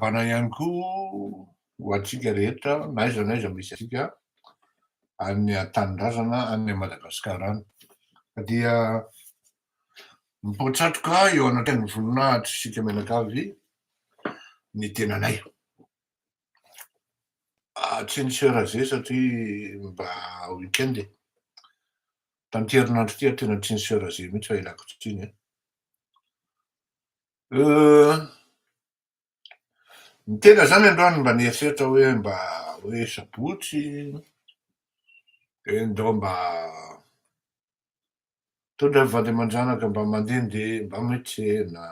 fahalalam-pana ihany koa ho antsika rehetra n'aiza n'aiza misy antsika any an-tanindrazana any Madagasikara any. Ka dia mipoatratroka eo anatin'ny voninahitra isika menakavy ny tenanay. Tsy nisy raha satria mba weekend e. Tamin'ity herinandro ity tena tsy nisy raha mihitsy fa ilako tsiny. Ny tena zany androany mba nieritreritra hoe mba hoe sabotsy ndao mba tondra vady aman-janaka mba mandehandeha mba miantsena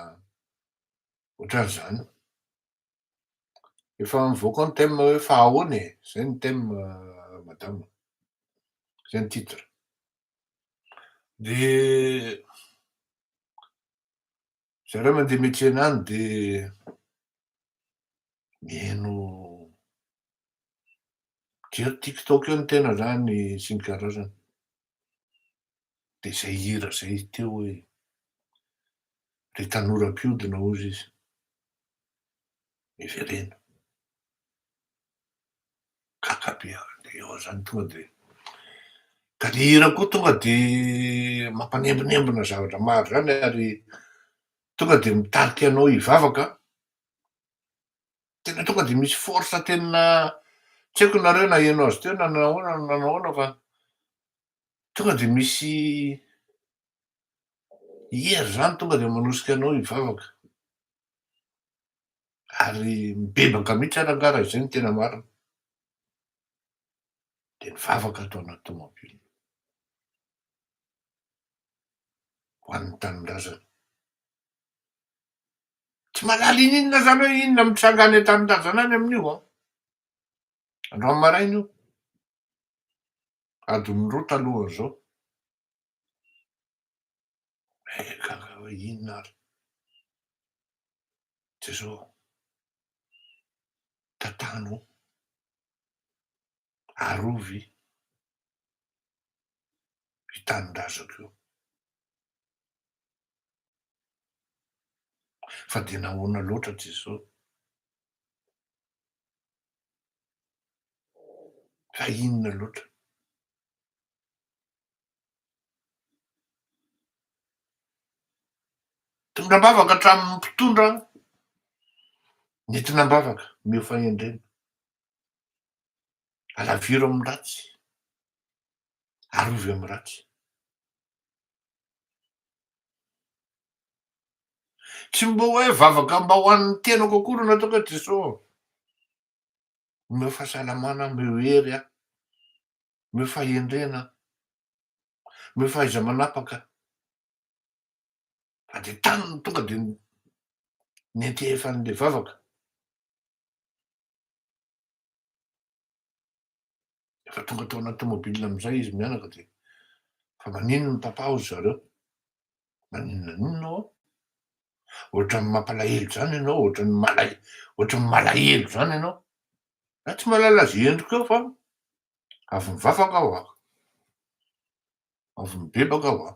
ohatran'izany. Efa mivoaka ny thème hoe fahahoana e, zay ny thème madama, zay ny titre. De zareo mandeha miantsena any de mihaino jery TikTok eo ny tena zany sy ny karazany. De zay hira zay teo hoe ry tanora-piodina hozy izy, miverena. Kakabe de eo zany tonga de ka le hira koa tonga de mampanembonembona zavatra maro zany ary tonga de mitarika anao hivavaka. Tena tonga de misy force tena tsy haiko nareo naheno azy teo na nahoana fa tonga de misy hery zany tonga de manosika anao hivavaka ary mibebaka mihitsy ary angara izay ny tena marina. De mivavaka atao anaty tomobily ho an'ny tanindrazana. Tsy mahalala ininona zany hoe inona mitranga any an-tanindrazana any amin'io androany maraina io, adiny 2 talohan'izao. Gaga hoe inona ary tsy zao tatano arovy tanindrazako io. Fa de nahoana loatra tsy zao. Fa inona loatra. Tondram-bavaka hatramin'ny mpitondra nentinam-bavaka mio fahendrena. Alaviro amin'ny ratsy, arovy amin'ny ratsy. Tsy mba hoe vavaka mba ho an'ny tenako akory natao ka Jesosy. Meo fahasalamana, meo hery aho, meo fahendrena, meo fahaiza manapaka. Fa de tany tonga de nentefa an'le vavaka. Efa tonga tao anaty tomobily am'izay izy mianaka de fa maninona ny papa hozy zareo. Maninona ao? Ohatran'ny mampalahelo zany ianao, ohatran'ny malahelo zany ianao. Ah tsy mahalala azy endrika eo fa avy mivavaka aho avy mibebaka aho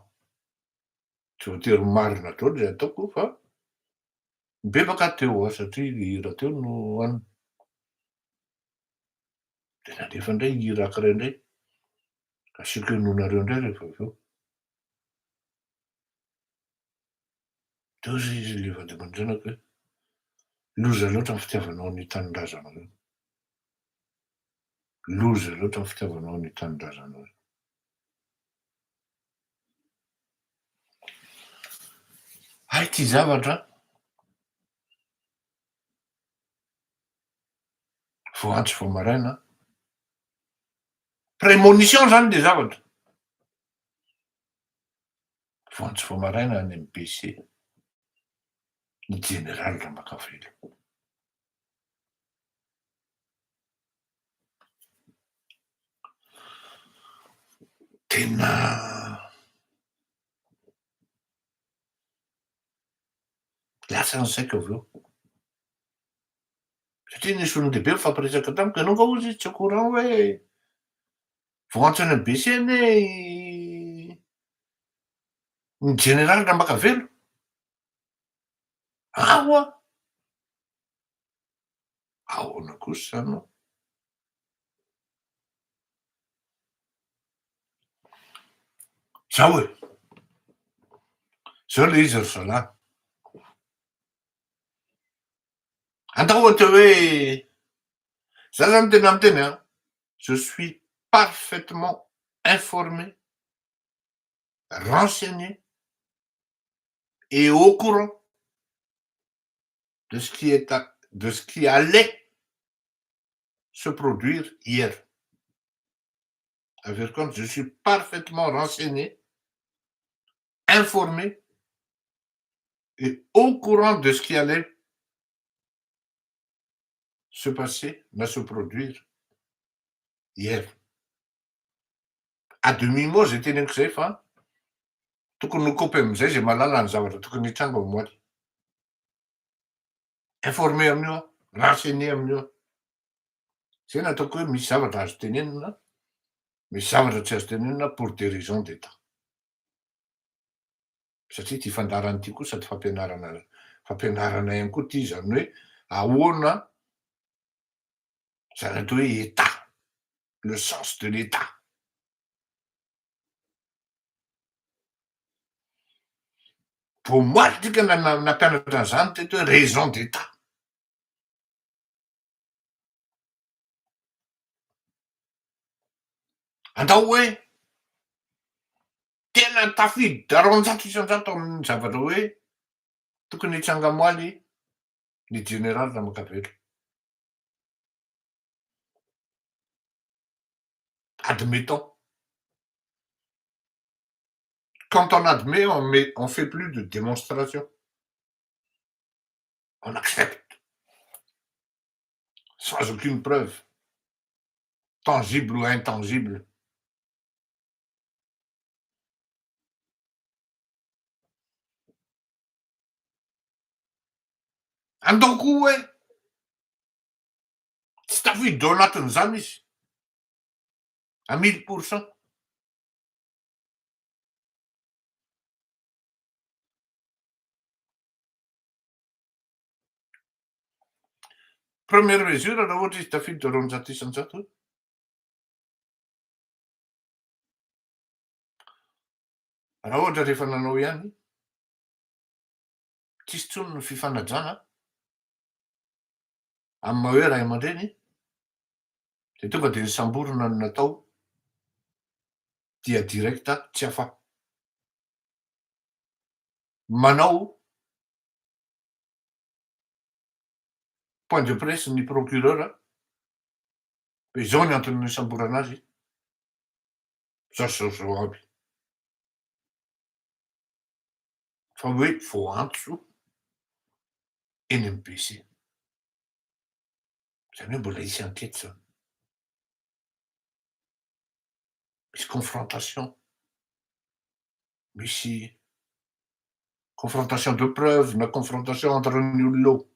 tsy voatery marina atao zay ataoko fa mibebaka teo satria le hira teo no anona. De nalefa indray hira ankiray indray asiako henonareo indray rehefa avy eo. Teo zay izy le vady aman-janaka hoe loza loatra ny fitiavanao ny tanindrazana io. Loza loatra ny fitiavanao ny tanindrazana io. Hay ty zavatra vao antso vao maraina. Prémonition zany le zavatra. Vao antso vao maraina any amin'ny BC ny général Rambakavely. Tena lasa ny saiko avy eo. Satria nisy olon-dehibe mifampiresaka tamiko, ianao nga hozy tsy au courant hoe vao antso any amin'ny BC anie ny général Rambakavelo. Ahoa Ahoana kosa anao? Zao hoe, zao le izy ry zalahy. Atao ohatra hoe za zany tena miteny je suis parfaitement informé, renseigné et au courant de ce de ce qui allait se produire hier. À dire compte, je suis parfaitement renseigné, informé et au courant de ce qui allait se passer, va se produire hier. A demi-mot zay teneniko zay fa tokony ho kopy am'izay zay mahalala ny zavatra tokony hitranga ao amoaty. Informé amin'io aho, renseigné amin'io aho. Zay no ataoko hoe misy zavatra azo tenenina, misy zavatra tsy azo tenenina pour des raisons d'état. Satria ty fandarana ty koa sady fampianarana ihany koa ty zany hoe ahoana zany atao hoe état, le sens de l'état. Pour moi tika nampianatra an'izany teto hoe raison d'état. Andao hoe tena tafiditra roanjato isan-jato amin'ny zavatra hoe tokony hitsanga moaly ny général Ramakavelo. Admettons. Quand on admet, on fait plus de démonstration. On accepte. Sans aucune preuve. Tangible ou intangible. Andao koa hoe tsy tafiditra ao anatin'izany izy. À 1000%. Première mesure raha ohatra izy tafiditra roanjato isan-jato. Raha ohatra rehefa nanao ihany, tsisy intsony ny fifanajana amin'ny maha hoe ray aman-dreny de tonga de nisamborona no natao dia direkta tsy afa. Manao point de presse ny procureur hoe zao ny antony nisamborana azy, zao aby. Fa hoe vao antso eny amin'ny BC. Zany hoe mbola hisy enquête zany. Misy confrontation. Misy confrontation de preuve na confrontation entre ny olona ao.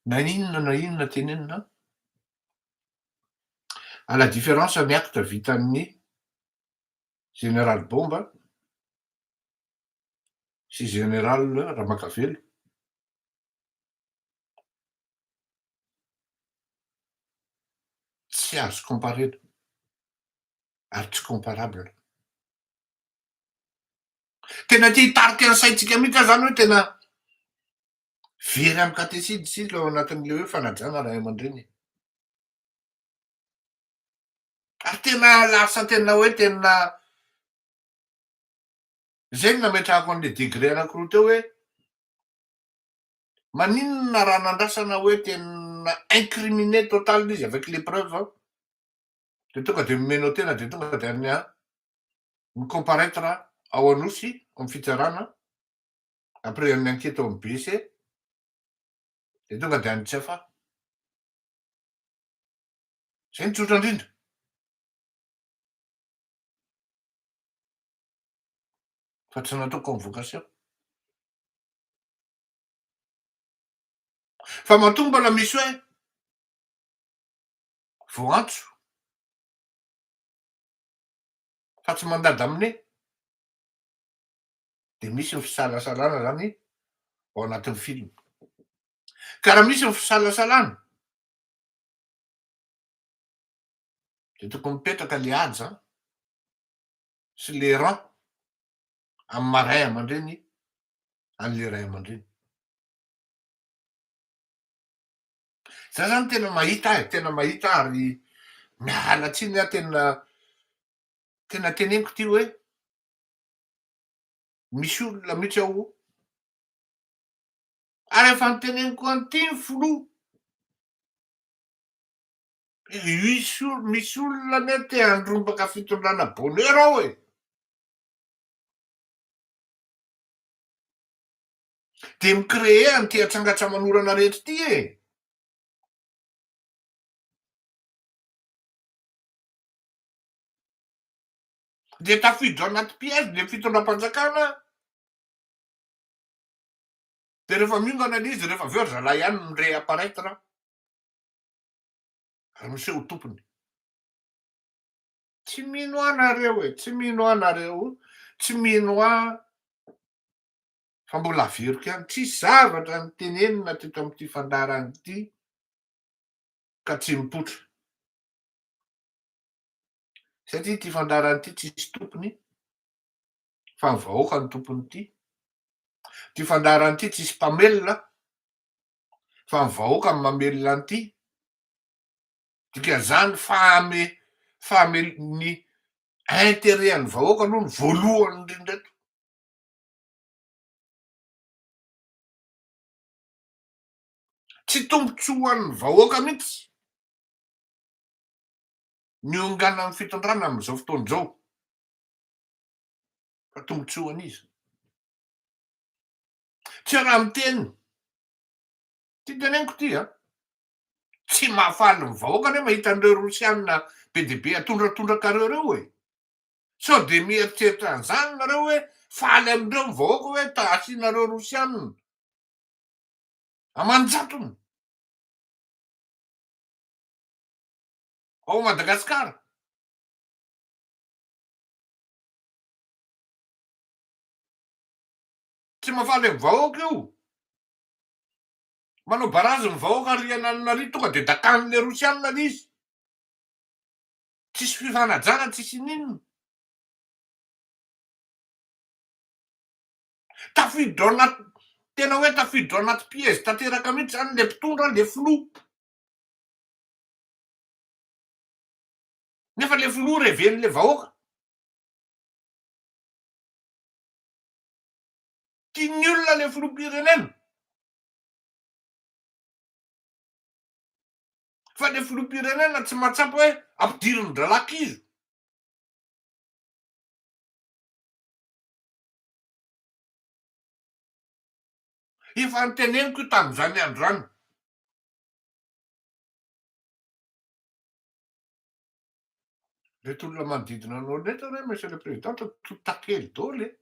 Na inona tenenina, à la différence ny acte vitan'ny général Bomba sy général Ramakavelo, tsy azo comparena ary tsy comparable. Tena tia hitarika ny saintsika mihitsy zany hoe tena very amin'ny katesidy sika ao anatin'le hoe fanajana ray aman-dreny. Ary tena lasa tena hoe tena zay no nametrahako an'le degré anankiroa teo hoe maninona raha nandrasana hoe tena incriminé total izy avec les preuves de tonga de menao tena de tonga de any micomparaître ao anosy amin'ny fitsarana après ny enquête ao amin'ny BC de tonga de any tsy afa. Zay ny tsotra indrindra. Fa tsy natao convocation. Fa matoa mbola misy hoe vao antso fa tsy mandady aminay. de misy ny fisalasalana zany ao anatin'ny film. Ka raha misy ny fisalasalana de tokony mipetraka le aja sy le rang amy maray aman-dreny an'le ray aman-dreny. Za zany tena mahita ary miala tsiny aho tena teneniko ty hoe misy olona mihitsy ao ary efa noteneniko an'ity ny filoha misy olona ane te handrombaka fitondrana bonheur ao e. De micrée an'ty atrangatra manorana rehetra ty e. De tafiditra anaty piège de fitondram-panjakana. De rehefa miongana an'izy rehefa aveo zalahy ihany mi réapparaître ary miseho tompony. Tsy mino ahy nareo e, tsy mino ahy nareo, tsy mino ahy fa mbola averiko ihany. Tsisy zavatra notenenina teto am'ty fandarana ity ka tsy mipoitra. Satria ty fandarana ity tsisy tompony fa ny vahoaka ny tompony ity. Ty fandarana ity tsisy mpamelona fa ny vahoaka ny mamelona an'ity. Dikan'izany ny intérêt an'ny vahoaka aloha ny voalohany indrindra eto. Tsy tombontsoa ho an'ny vahoaka mihitsy miongana amin'ny fitondrana amin'izao fotoana izao fa tombontsoa ho an'izy. Tsy raha miteny ty teneniko ty a, tsy mahafaly ny vahoaka ane mahita an'ireo Rosianina be de be atondratondrakareo reo e. Sao de mieritreritra an'izany nareo hoe faly amindreo ny vahoaka hoe asianareo Rosianina aman-jatony ao Madagasikara. Tsy mahafaly amin'ny vahoaka io. Manao barazy ny vahoaka ary ananary tonga de dakan'le Rosianina l'izy. Tsisy fifanajana, tsisy ninona. Tafiditra ao anaty tena hoe tafiditra ao anaty piège tanteraka mihitsy zany le mpitondra le filoha. Nefa le filoha reven'le vahoaka. Tian'ny olona le filoham-pirenena. Fa le filoham-pirenena tsy mahatsapa hoe ampidiriny dralakizo. Efa noteneniko io tamin'izany andro zany. Reto olona manodidina anao reto re monsieur le président takely daholo e.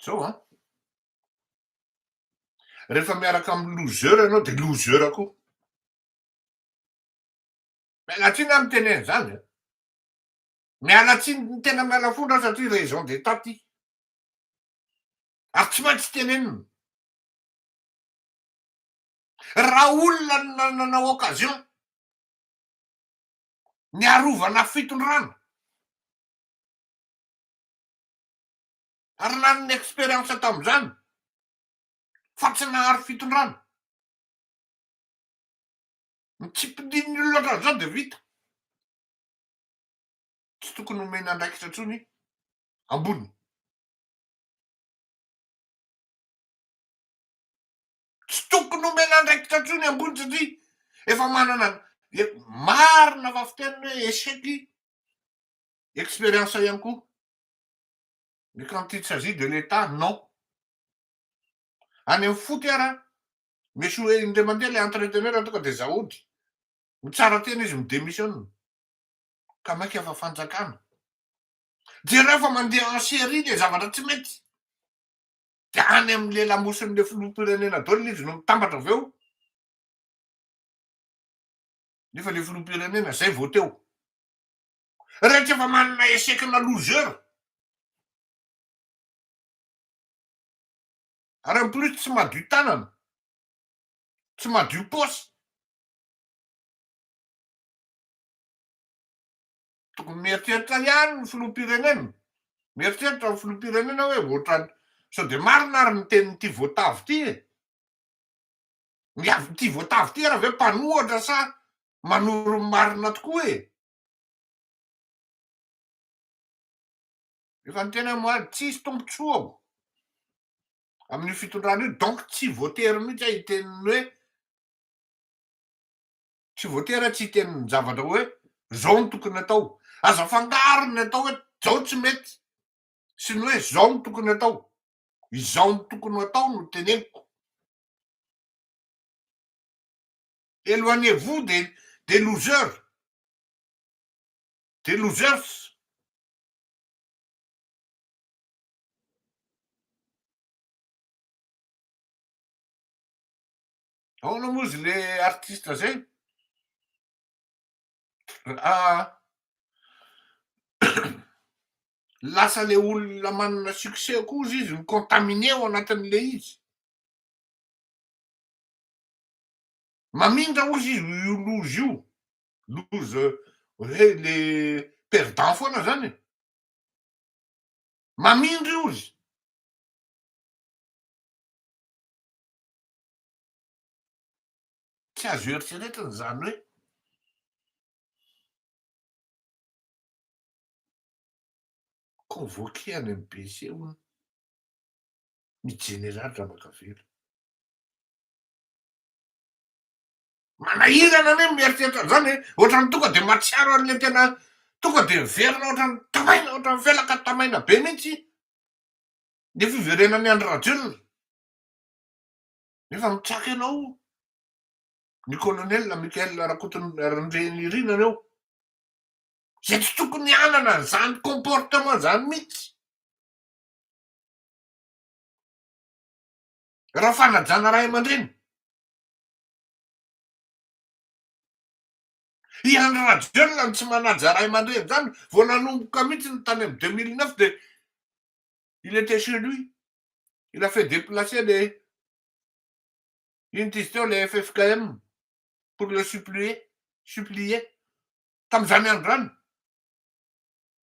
Zao a, rehefa miaraka amin'ny loser ianao de loser koa. Miala tsiny aho mitenena zany a. Miala tsiny tena miala fondra satria raison d'état ty. Ary tsy maintsy tenenina. Raha olona nanao occasion niarovana fitondrana ary nanana expérience tamin'izany fa tsy nahary fitondrana, mitsipidin'ny olona ohatran'izao de vita. Tsy tokony omena andraikitra intsony amboniny. Tsy tokony omena andraikitra intsony ambony satria efa manana marina fa fiteniny hoe échec expérience ihany koa. Mais quand il s'agit de l'État, non. Any amin'ny foot ara misy hoe indray mandeha le entraîneur tonga de zahody. Mitsara tena izy midémissione. Ka maika fa fanjakana. Jereo fa mandeha en série le zavatra tsy mety. De any amin'le lamosin'le filoham-pirenena daholo izy no mitambatra aveo. Nefa le filoham-pirenena zay vao teo. Rehetra efa manana esekina loser. Ary en plus tsy madio tanana, tsy madio paosy. Tokony mieritreritra ihany ny filoham-pirenena. Mieritreritra ny filoham-pirenena hoe ohatrany sao de marina ary ny tenin'ity voatavo ty e. Ty voatavo ty raha ve mpanohatra sa manoro ny marina tokoa e. Efa ny tena moa tsisy tombontsoa amin'ny fitondrana io, donc tsy voatery mihitsy a hiteniny hoe tsy voatery tsy hiteniny zavatra hoe zao no tokony atao. Aza fangaro ny atao hoe zao tsy mety sy ny hoe zao no tokony atao. Izao no tokony atao no teneniko. Éloignez-vous des losers. Des losers. Ahoana moa izy le artiste zay? Lasa le olona manana succès koa izy ny contaminé ao anatin'le izy. Mamindra ozy izy io lozy io. Lozy hoe le perdant foana zany e. Mamindra ozy. Tsy azo eritreretiny zany hoe convoqué any amin'ny BC hono ny général Ramakavelo. Manahirana ane mieritreritra zany ohatrany tonga de matsiaro an'le tena tonga de miverina ohatrany tamaina, ohatrany felaka tamaina be mihitsy le fiverenany Andry Rajoelina. Nefa mitsaka ianao ny colonel Michael Rakotoninirina eo. Zay tsy tokony anana an'izany comportement zany mihitsy. Raha fanajana ray aman-dreny. I Andry Rajoelina ny tsy manaja ray aman-dreny zany vao nanomboka mihitsy ny tany amin'ny 2009 de il était chez lui. Il a fait déplacer les les FFKM pour le supplier. Tam'izany androany.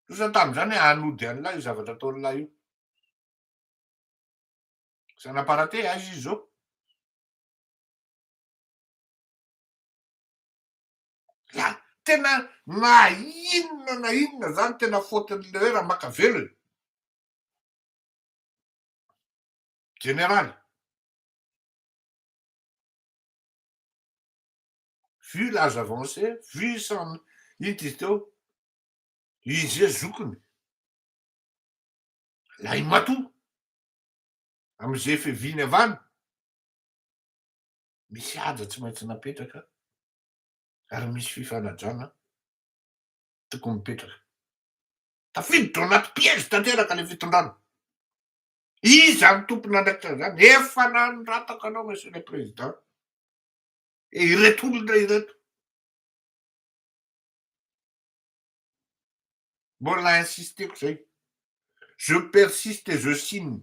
Osa tam'izany hanody an'lahy io zavatra ataon'lahy io. Ça n'a pas raté hein izy zao. La tena na inona zany tena faotin'le hoe Ramakavelo e. Général. Vu l'âge avancé, vu son intito, izy zokiny. Lahy matoa am'izay fiaviany avany. Misy haja tsy maintsy napetraka ary misy fifanajana tokony mipetraka. Tafiditra ao anaty piège tanteraka le fitondrana. Iza ny tompona andraikitra zany? Efa nanorataka anao monsieur le président. E ireto olona ireto. Mbola insisteko zay. Je persiste et je signe.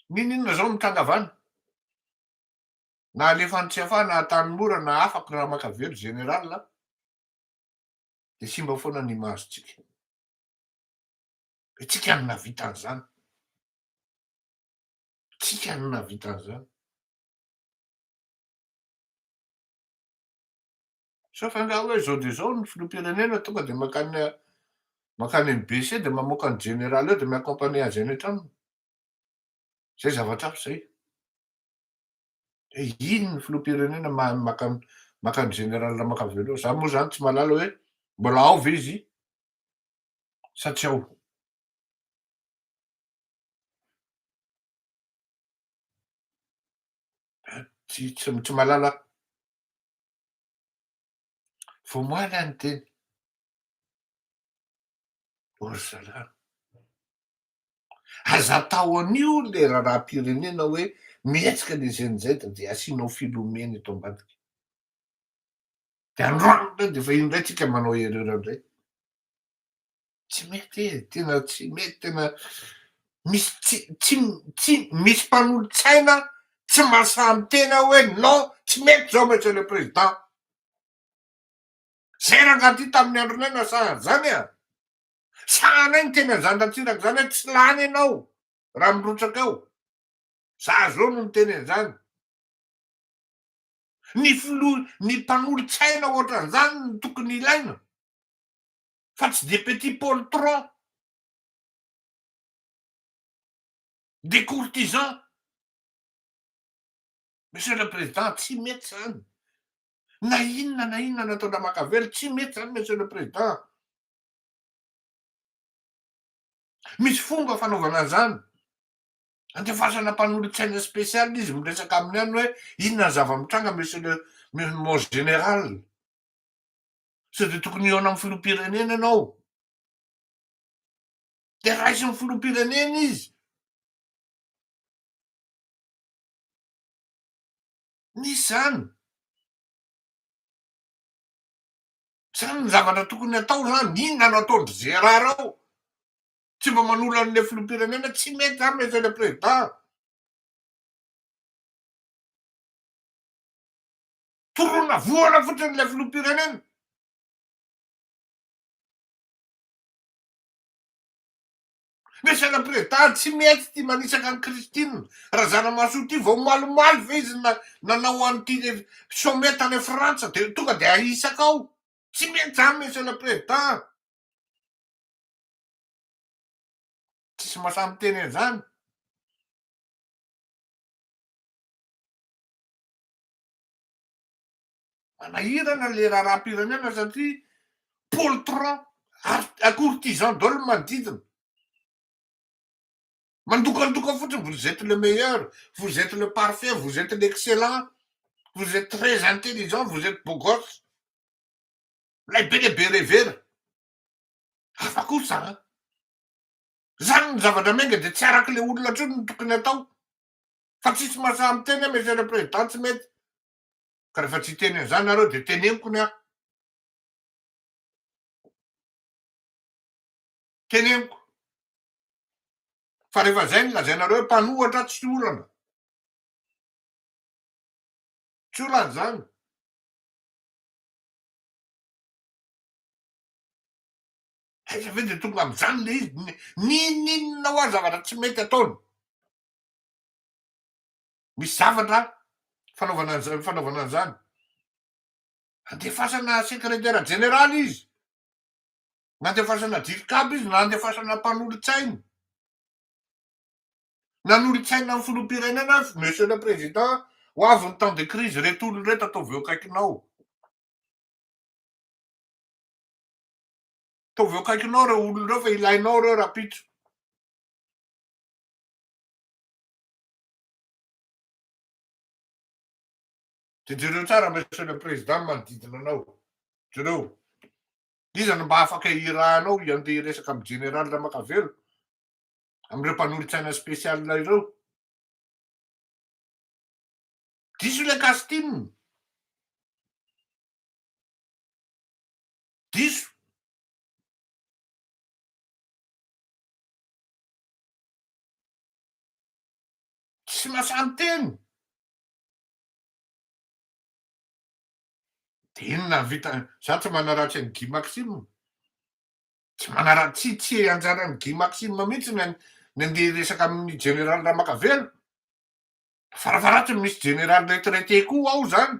Ninona zao mitranga avany? Na alefan'ny tsy afa na Tanimora na afaky Ramakavelo général de simba foana ny imazotsika. Tsika no nahavita an'izany. Tsika no nahavita an'izany. Sauf angaha hoe zao de zao ny filoham-pirenena tonga de makany MBC de mamoaka ny général eo de mi-accompagner azy any an-tranony. Zay zavatra aby zay. De ino ny filoham-pirenena maka ny général Ramakavelo eo? Za moa zany tsy mahalala hoe mbola ao ve izy sa tsy ao. Tsy mahalala. Voamaly any teny. Ory zalahy. Aza tao an'io le raharaham-pirenena hoe mihetsika le zenizay da de asianao filomena eto ambadika. De androany ndray de fa indray tsika manao erreur ndray. Tsy mety e, tena tsy mety, tena misy tsy misy mpanolontsaina tsy mahasaha mitena hoe non, tsy mety zao monsieur le président. Zay rangaha ty tamin'ny andronay nasaha zany a. Sahanay niteny an'zany Ratsiraka zany hoe tsy lany ianao raha mirotsaka eo. Za zao no niteny an'zany. Ny mpanolontsaina ohatran'izany no tokony ilaina, fa tsy des petits poltrons, des courtisans. Monsieur le président, tsy mety zany. Na inona nataonao Makavelo, tsy mety zany monsieur le président. Misy fomba fanaovana an'izany. Andefasana mpanolontsaina spesialy izy miresaka aminy any hoe inona ny zava-mitranga monsieur le mon général. Sao de tokony eo amin'ny filoham-pirenena ianao. De raisin'ny filoham-pirenena izy. Nisy zany. Zany ny zavatra tokony atao zany. Inona no ataondry Gérard ao? Tsy mba manolo an'le filoham-pirenena, tsy mety zany monsieur le président. Toroana voana fotsiny le filoham-pirenena. Monsieur le président, tsy mety ty manisaka ny Christine. Raha zanamaso ty vao malimaly ve izy nanao an'ity sommet tany Frantsa de tonga de ahisaka ao. Tsy mety zany monsieur le président. Tsisy mahasahy miteny an'izany. Manahirana le raharaham-pirenena satria poltron, courtisan daholo manodidina. Mandokandoka fotsiny, vous êtes le meilleur, vous êtes le parfait, vous êtes l'excellent, vous êtes très intelligent, vous êtes beau gosse. Lehibe le berevery. Hafa kosa. Zany ny zavatra menga de tsy araky le olona ntsony no tokony atao. Fa tsisy mahasahy miteny monsieur le président, tsy mety. Ka rehefa tsy teny an'izany nareo de teneniko ny aho. Teneniko. Fa rehefa zay nolazainareo hoe mpanohatra tsy olana. Tsy olana zany. Aiza ve de tonga am'izany le izy, ninona ho azy zavatra tsy mety ataony. Misy zavatra fanaovana an'izany. Andefasana secrétaire général izy. Nandefasana dilikabo izy, nandefasana mpanolontsaina. Nanolontsaina amin'ny filoham-pirenena monsieur le président, ho avy ny temps de crise, reto olona reto ataovy eo akaikinao. Ataovy eo akaikinao reo olona reo fa ilainao reo rapitso. De jereo tsara monsieur le président manodidina anao. Jereo. Iza no mba afaka irahanao andeha hiresaka amin'ny général Ramakavelo, am'ireo mpanolontsaina spesialina ireo. Diso le Castine. Diso. Tsy mahasahy miteny. De inona vita, za tsy manaratsy an'i Guy Maxime. Tsy manaratsy, tsy anjaran'i Guy Maxime mihitsy ny andeha hiresaka amin'ny général Ramakavelo. Farafaratsiny misy général retraité koa ao zany.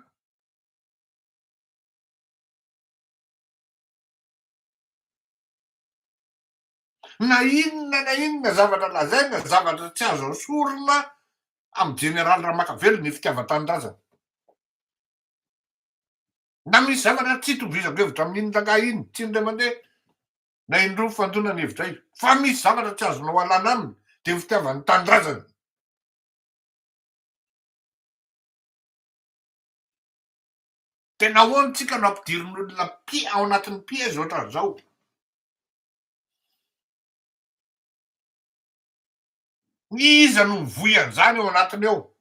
Na inona zavatra lazaina, zavatra tsy azo esorina amin'ny général Ramakavelo ny fitiavan-tanindrazana. Na misy zavatra tsy itovizako hevitra amin'inona angaha iny, tsy indray mandeha, na indroa fandonana hevitra io. Fa misy zavatra tsy azonao alàna aminy de ny fitiavan'ny tanindrazana. Tena ahoana tsika no ampidirin'olona ao anatin'ny piège ohatran'izao. Iza no mivoy an'izany ao anatiny ao?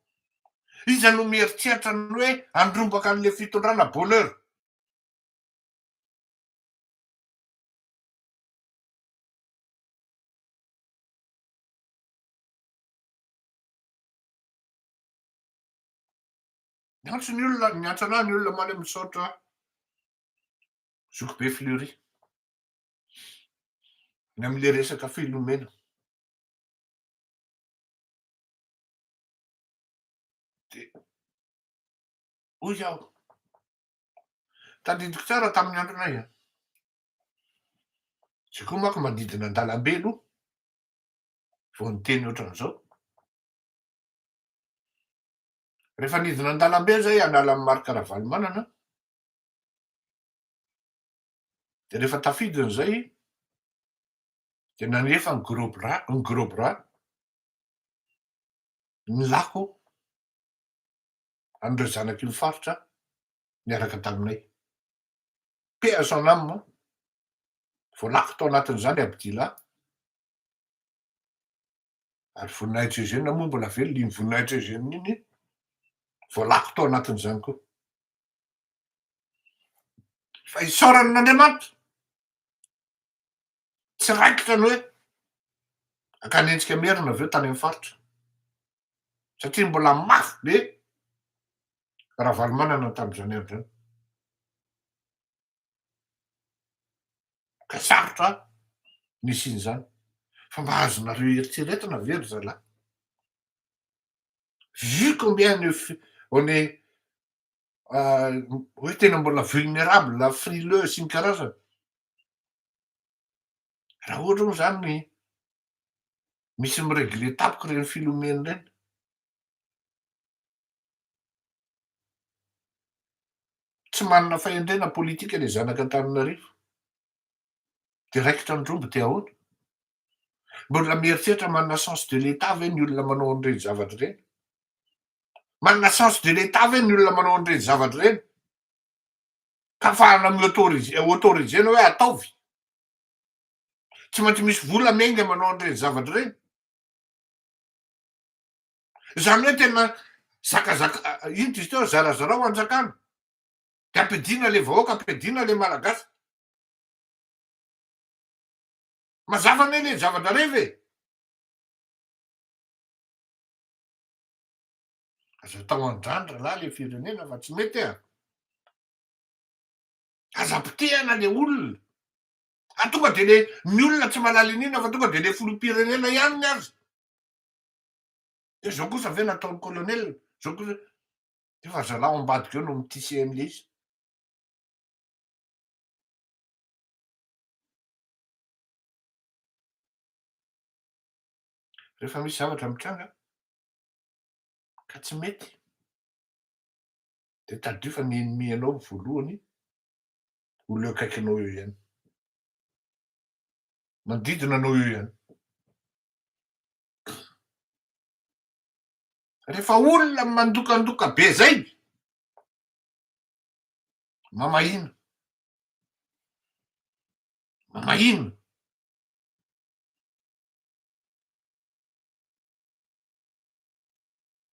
Iza no mieritreritra ny hoe handrombaka an'le fitondrana bonheur? Miantso ny olona miantso anahy ny olona mahay misaotra Zokibe Fleury ny am'le resaka filomena. De hoy aho, tadidiko tsara tamin'ny andronay a. Zay koa manko manodidina an-dalambe aloha vao niteny ohatran'izao. Rehefa nidina an-dalambe zay hanala ny Marc Ravalomanana, de rehefa tafidiny zay de nanefa ny gros bras ny lako an'ireo zanaky mifaritra miaraka taminay. Paix à son âme, voalako tao anatin'izany Abdila, ary voninahitra Eugène moa mbola velona iny voninahitra Eugène iny voalako tao anatin'izany koa. Fa isaoran'Andriamanitra tsy raikitra ny hoe hakanentsika merina aveo tany amin'ny faritra, satria mbola mafy be Ravalomanana tamin'izany andro zany. Ka sarotra nisian'izany. Fa mba azonareo eritreretina ve ry zalahy? Vu combien on est hoe tena mbola vulnérable, frileux sy ny karazany. Raha ohatra moa zany misy miregle tampoka reny filomena reny, tsy manana fahendrena politika le zanaka Antananarivo, de raikitra ny tromba te ahoana? Mbola mieritreritra manana sens de l'État ve ny olona manao an'ireny zavatra reny? Manana sens de l'État ve ny olona manao an'ireny zavatra reny? Ka afahana mi-autoriser hoe ataovy. Tsy maintsy misy vola menga manao an'ireny zavatra reny. Zany hoe tena zakazaka ino diso teo zarazara ho anjakana. De ampidina le vahoaka, ampidina le malagasy. Mazava ane le zavatra reny ve? Aza atao andrano ralahy le firenena fa tsy mety a. Aza potehana le olona. Tonga de ny olona tsy malala inona fa tonga de le filoham-pirenena ihany ny azy. De zao kosa ve nataon'ny colonel, zao kosa efa zalahy ao ambadika eo no mitisy an'le izy. Rehefa misy zavatra mitranga ka tsy mety, de tadio fa ny ennemi anao voalohany olona eo akaikinao eo ihany, manodidina anao eo ihany. Rehefa olona mandokandoka be zay, mamahina, mamahina.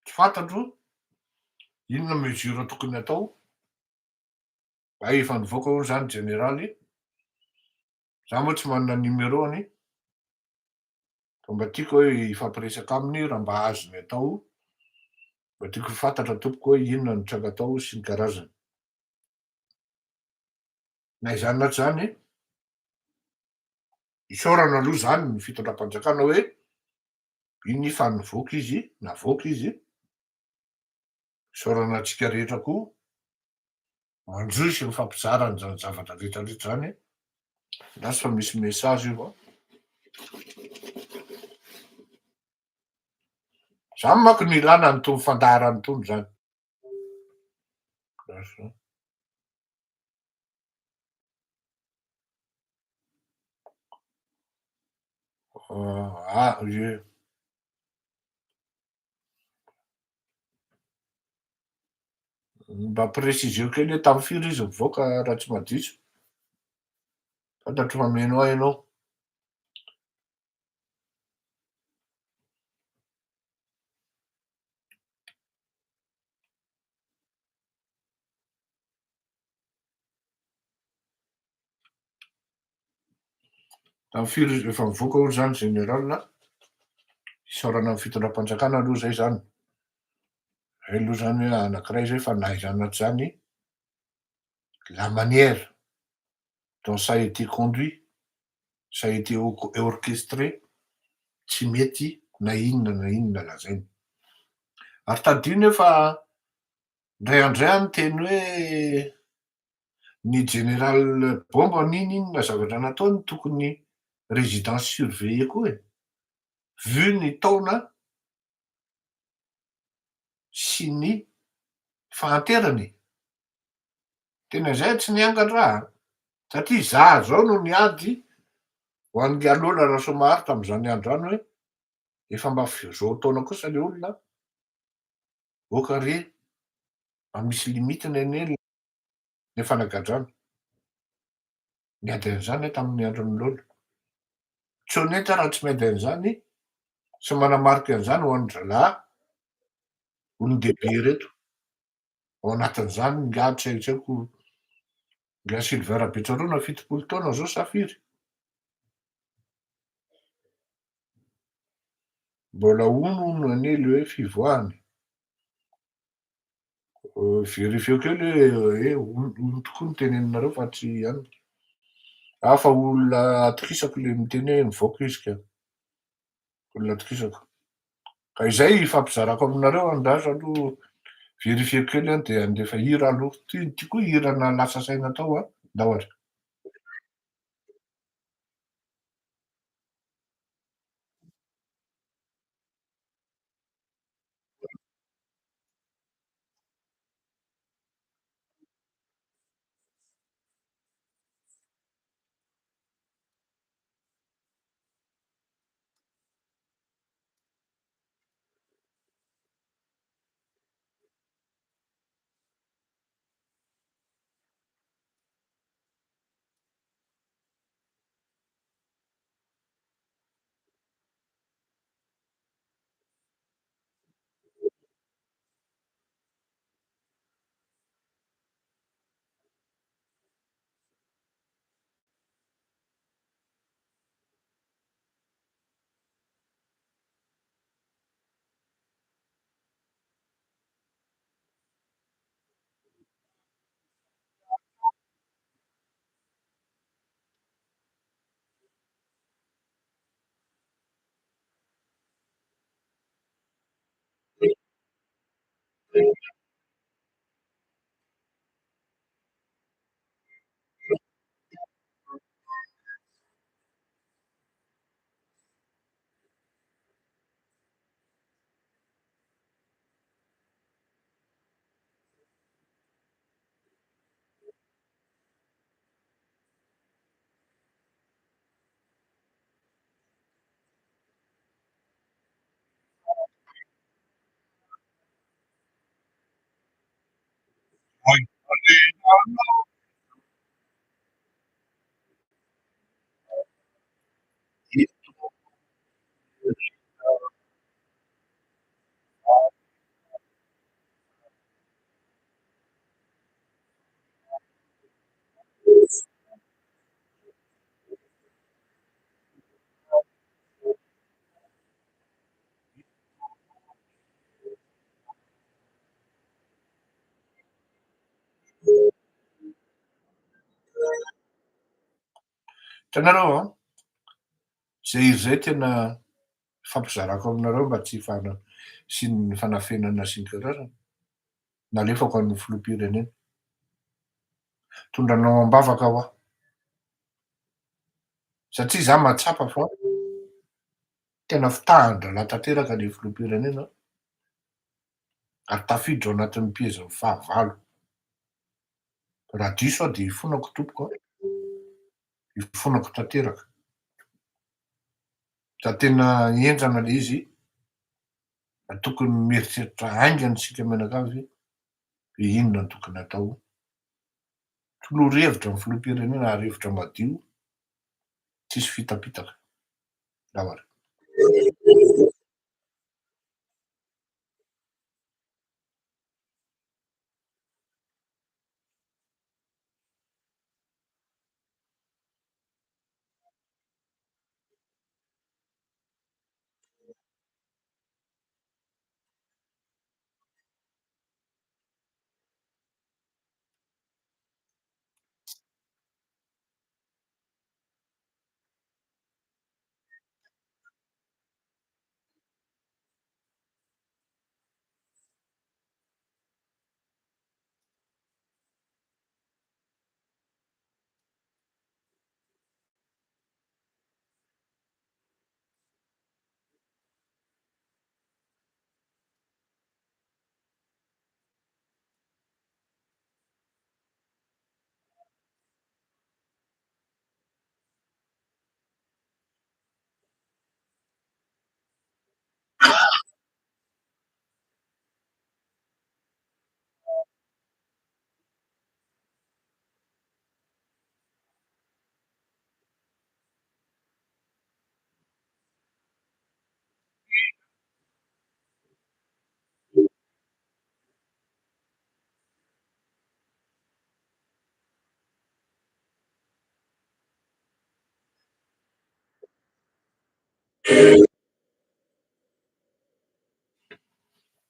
Tsy fantatro inona mesure tokony atao. Efa nivoaka hono zany generaly, za moa tsy manana numéro-any, fa mba tiako hoe hifampiresaka aminy raha mba azony atao, mba tiako ho fantatra tompoko hoe inona no tranga atao sy ny karazany. Na izany na tsy zany, isaorana aloha zany ny fitondram-panjakana hoe iny fa nivoaka izy, navoaka izy, isaorana antsika rehetra koa mandroy sy mifampizara an'izany zavatra rehetrarehetra zany. Lasa fa misy message io va? Zany manko no ilana an'itony fandaharana itony zany. Ie. Mba préciseo kely hoe tamy firy izy mivoaka raha tsy madiso. Fantatro fa meno ahy ianao. Efa mivoaka olo zany général isaorana amin'ny fitondram-panjakana aloha zay zany. Zay aloha zany hoe anankiray zay fa nahaizana zany la manière dont ça a été conduit, ça a été orchestré, tsy mety na inona lazainy. Ary tadio nefa ndray andray any teny hoe ny général Bomba n'inona zavatra nataony tokony résidence surveillée koa e. Vu ny taona sy ny fahanterany. Tena zay tsy niangan-draha satria za zao no niady ho an'ny Alola Rasomahary tam'izany andro any hoe efa mba zao taona kosa le olona okare mba misy limitiny anie le fanagadrana. Niady an'izany tamin'ny andron'ny Lolo. Tsy honnête raha tsy miady an'izany sy manamarika an'izany ho an'ny zalahy olon-dehibe reto. Ao anatin'izany nga tsy haiko nga Sylvain Betsaroana fitopolo taona zao safiry. Mbola ono anie le hoe fivoahany. Vérifieko eo le ono tokoa no teneninareo fa tsy ihany. Fa olona atokisako le miteny hoe nivoaka izy ka. Olona atokisako. Ka izay ifampizarako aminareo andraso aloha vérifieko kely any de andefa hira aloha. Tiako hira na lasa saina tao Dahory. Hitanareo zay izy zay tena fampizarako aminareo mba tsy sy ny fanafenana sy ny karazany. Nalefako an'ny filoham-pirenena. Tondranao am-bavaka aho satria za mahatsapa fa tena fitahan-dralahy tanteraka le filoham-pirenena ary tafiditra ao anatin'ny pieziny fahavalo. Raha diso aho de ifonako tompoko ifonako tanteraka. Da tena henjana le izy tokony mieritreritra haingana isika mianakavy hoe inona no tokony atao. Toloha-hevitra ny filoham-pirenena ary hevitra madio, tsisy fitapitaka. Dahory.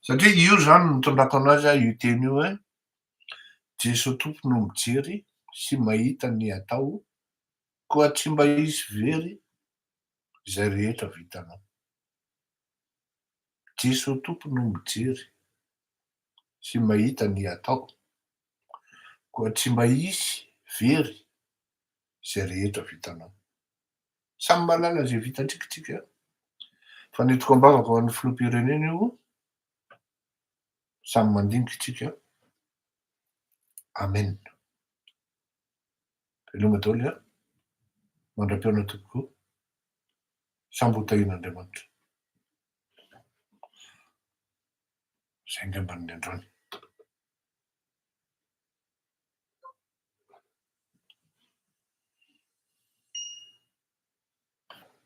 Satria io zany nitondrako anazy aho io teny io hoe Jesoa tompo no mijery sy mahita ny atao, koa tsy mba hisy very zay rehetra vitanao. Jesoa tompo no mijery sy mahita ny atao, koa tsy mba hisy very zay rehetra vitanao. Samy mahalala zay vitantsika tsika. Fa ny entiko ambavaka ho an'ny filoham-pirenena io, samy mandinika tsika. Amen. Veloma daholo a, mandram-piona tokoa, samby ho tahian'Andriamanitra. Zay angambany ny androany.